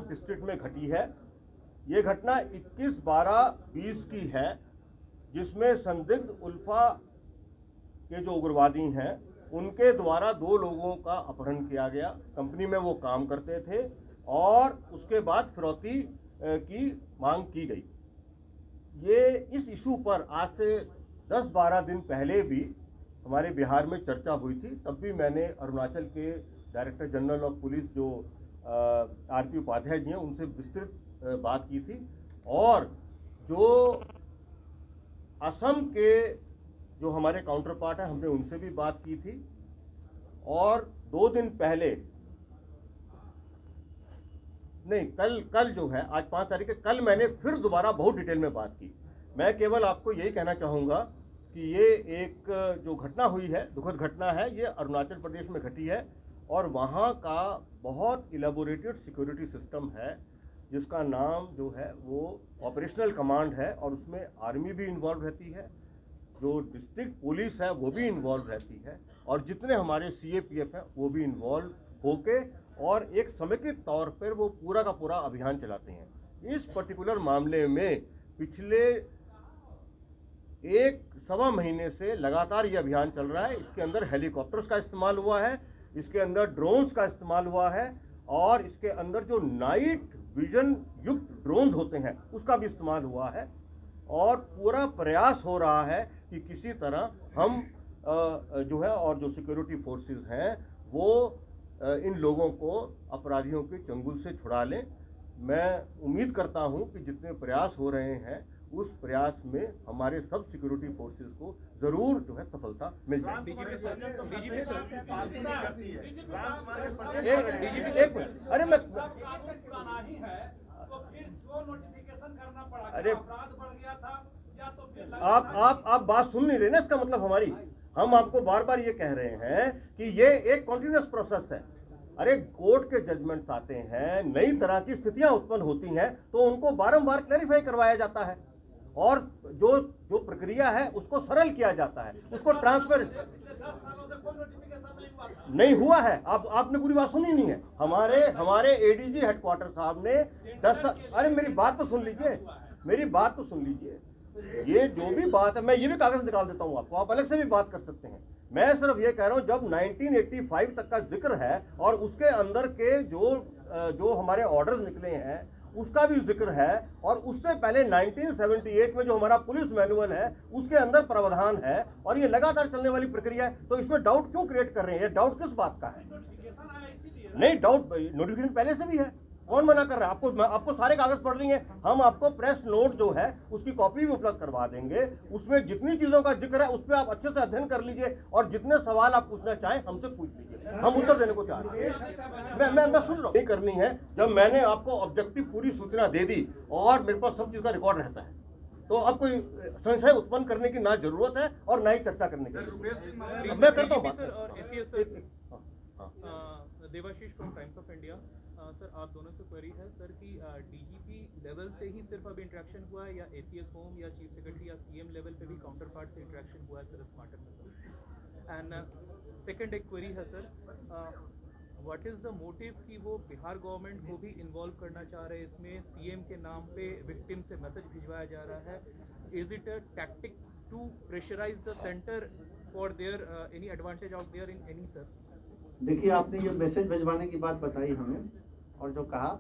Tawang district में घटी है। ये घटना 21/12/20 की है, जिसमें संदिग्ध उल्फा के जो उग्रवादी हैं उनके द्वारा 2 लोगों का अपहरण किया गया। कंपनी में वो काम करते थे और उसके बाद फिरौती की मांग की गई। ये इस इशू पर आज से 10-12 दिन पहले भी हमारे बिहार में चर्चा हुई थी। तब भी मैंने अरुणाचल के डायरेक्टर जनरल ऑफ पुलिस जो आरपी उपाध्याय जी हैं उनसे विस्तृत बात की थी, और जो असम के जो हमारे काउंटर पार्ट है हमने उनसे भी बात की थी। और 2 दिन पहले नहीं, कल जो है, आज 5 तारीख है, कल मैंने फिर दोबारा बहुत डिटेल में बात की। मैं केवल आपको यही कहना चाहूँगा कि ये एक जो घटना हुई है, दुखद घटना है, ये अरुणाचल प्रदेश में घटी है और वहाँ का बहुत इलेबोरेटेड सिक्योरिटी सिस्टम है, जिसका नाम जो है वो ऑपरेशनल कमांड है, और उसमें आर्मी भी इन्वॉल्व रहती है, जो डिस्ट्रिक्ट पुलिस है वो भी इन्वॉल्व रहती है, और जितने हमारे CAPF हैं वो भी इन्वॉल्व होके और एक समेकित तौर पर वो पूरा का पूरा अभियान चलाते हैं। इस पर्टिकुलर मामले में पिछले 1-1.25 महीने से लगातार ये अभियान चल रहा है। इसके अंदर हेलीकॉप्टर्स का इस्तेमाल हुआ है, इसके अंदर ड्रोन्स का इस्तेमाल हुआ है, और इसके अंदर जो नाइट विजन युक्त ड्रोन्स होते हैं उसका भी इस्तेमाल हुआ है, और पूरा प्रयास हो रहा है कि किसी तरह हम जो है और जो सिक्योरिटी फोर्सेस हैं वो इन लोगों को अपराधियों के चंगुल से छुड़ा लें। मैं उम्मीद करता हूं कि जितने प्रयास हो रहे हैं उस प्रयास में हमारे सब सिक्योरिटी फोर्सेस को जरूर जो है सफलता मिल जाएगी। एक मिनट, अरे मैं अरे आप बात सुन नहीं रहे ना, इसका मतलब हमारी, हम आपको बार बार ये कह रहे हैं कि ये एक कॉन्टिन्यूस प्रोसेस है। अरे कोर्ट के जजमेंट्स आते हैं, नई तरह की स्थितियां उत्पन्न होती हैं, तो उनको बारंबार क्लैरिफाई करवाया जाता है, और जो प्रक्रिया है उसको सरल किया जाता है, उसको ट्रांसपेरेंट नहीं हुआ है। आपने पूरी बात सुनी नहीं है। हमारे ADG हेडक्वार्टर साहब ने 10, अरे मेरी बात तो सुन लीजिए, मेरी बात तो सुन लीजिए। ये जो भी बात है, मैं ये भी कागज निकाल देता हूं आपको, आप अलग से भी बात कर सकते हैं। मैं सिर्फ ये कह रहा हूं, जब 1985 तक का जिक्र है और उसके अंदर के जो हमारे ऑर्डर्स निकले हैं उसका भी जिक्र है, और उससे पहले 1978 में जो हमारा पुलिस मैनुअल है उसके अंदर प्रावधान है, और ये लगातार चलने वाली प्रक्रिया है। तो इसमें डाउट क्यों क्रिएट कर रहे हैं? ये डाउट किस बात का है? नहीं, डाउट नोटिफिकेशन पहले से भी है, कौन मना कर रहा है? आपको सारे कागज पढ़ देंगे, हम आपको प्रेस नोट जो है उसकी कॉपी भी उपलब्ध करवा देंगे। उसमें जितनी चीजों का जिक्र है उस पर आप अच्छे से अध्ययन कर लीजिए, और जितने सवाल आप पूछना चाहें हमसे पूछ लीजिए, हम उत्तर देने को तैयार हैं। मैं सुन रहा हूं, नहीं करनी है। जब मैंने आपको ऑब्जेक्टिव पूरी सूचना दे दी और मेरे पास सब चीज का रिकॉर्ड रहता है, तो अब कोई संशय उत्पन्न करने की ना जरूरत है और ना ही चर्चा करने की। मैं करता हूँ बात। Devashish from Times of India. Sir, आप दोनों से क्वेरी है सर कि DGP लेवल से ही सिर्फ अब इंटरेक्शन हुआ है, या ACS होम या चीफ सेक्रेटरी या CM लेवल पे भी काउंटर पार्ट से इंटरेक्शन हुआ है सर स्मार्टर में सर? एंड सेकंड एक क्वेरी है sir, what is the motive कि वो बिहार गवर्नमेंट को भी इन्वॉल्व करना चाह रहे हैं इसमें? CM के नाम पे विक्टिम से मैसेज भिजवाया जा रहा है। Is it a tactics to pressurise the centre for there any advantage out there in any sir? देखिए, आपने ये मैसेज भिजवाने की बात बताई हमें, और जो कहा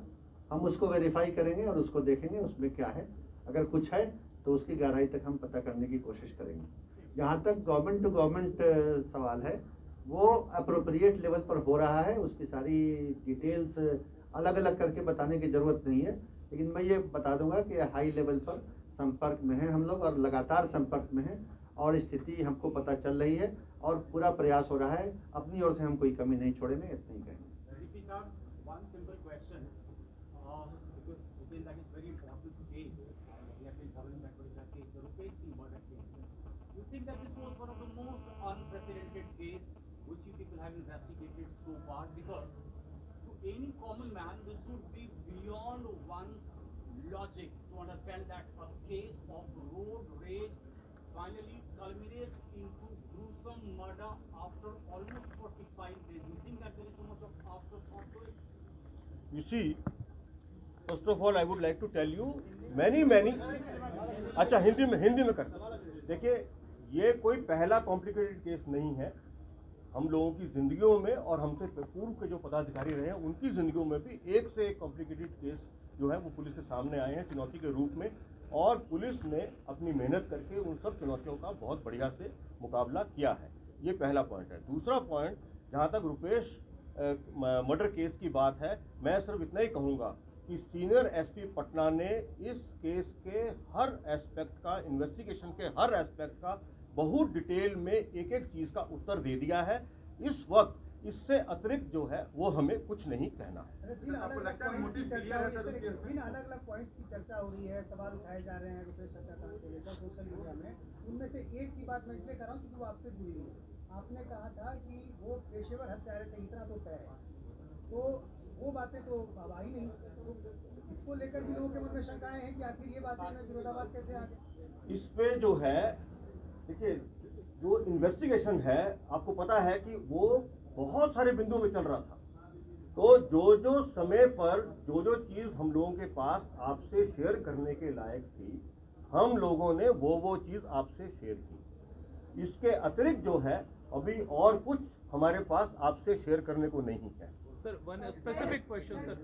हम उसको वेरीफाई करेंगे और उसको देखेंगे उसमें क्या है। अगर कुछ है तो उसकी गहराई तक हम पता करने की कोशिश करेंगे। जहाँ तक गवर्नमेंट टू गवर्नमेंट सवाल है, वो अप्रोप्रिएट लेवल पर हो रहा है, उसकी सारी डिटेल्स अलग अलग करके बताने की ज़रूरत नहीं है, लेकिन मैं ये बता दूंगा कि हाई लेवल पर संपर्क में हैं हम लोग, और लगातार संपर्क में हैं, और स्थिति हमको पता चल रही है और पूरा प्रयास हो रहा है। अपनी ओर से हम कोई कमी नहीं छोड़ेंगे, इतना ही कहेंगे। One simple question, because again that is very important case. We have been following that particular case, the Rupesh Singh murder case. You think that this was one of the most unprecedented case which you people have investigated so far? Because to any common man, this would be beyond one's logic to understand that a case of road rage finally culminates into gruesome murder after almost 45 days. You think that there is so much of afterthought to it? You see, first of all I would like to tell you many अच्छा हिंदी में कर देखिए, ये कोई पहला complicated case नहीं है। हम लोगों की जिंदगियों में और हमसे पूर्व के जो पदाधिकारी रहे हैं उनकी जिंदगियों में भी एक से एक कॉम्प्लिकेटेड केस जो है वो पुलिस के सामने आए हैं चुनौती के रूप में, और पुलिस ने अपनी मेहनत करके उन सब चुनौतियों का बहुत बढ़िया से मुकाबला किया है। ये पहला पॉइंट है। दूसरा पॉइंट, जहाँ तक रुपेश मर्डर केस की बात है, मैं सिर्फ इतना ही कहूँगा कि सीनियर एसपी पटना ने इस केस के हर एस्पेक्ट का, इन्वेस्टिगेशन के हर एस्पेक्ट का बहुत डिटेल में एक एक चीज़ का उत्तर दे दिया है। इस वक्त इससे अतिरिक्त जो है वो हमें कुछ नहीं कहना है। जिन अलग अलग पॉइंट्स की चर्चा हो रही है, सवाल उठाए जा रहे हैं रुपेश हत्याकांड को लेकर सोशल मीडिया में, उनमें से एक की बात मैं इसलिए कर रहा हूँ क्योंकि वो आपसे जुड़ी हुई है। आपने कहा था कि वो पेशेवर हत्यारे थे, इतना तो तय है, तो वो बातें तो अब आई नहीं, तो इसको लेकर भी लोगों के मन में शंकाएं हैं कि आखिर ये बातें में विरोधाभास कैसे आ गए। इस पे जो है देखिए, जो इन्वेस्टिगेशन है आपको पता है कि वो बहुत सारे बिंदुओं में चल रहा था, तो जो समय पर जो चीज़ हम लोगों के पास आपसे शेयर करने के लायक थी, हम लोगों ने वो चीज़ आपसे शेयर की। इसके अतिरिक्त जो है अभी और कुछ हमारे पास आपसे शेयर करने को नहीं है। Sir, one specific question, sir.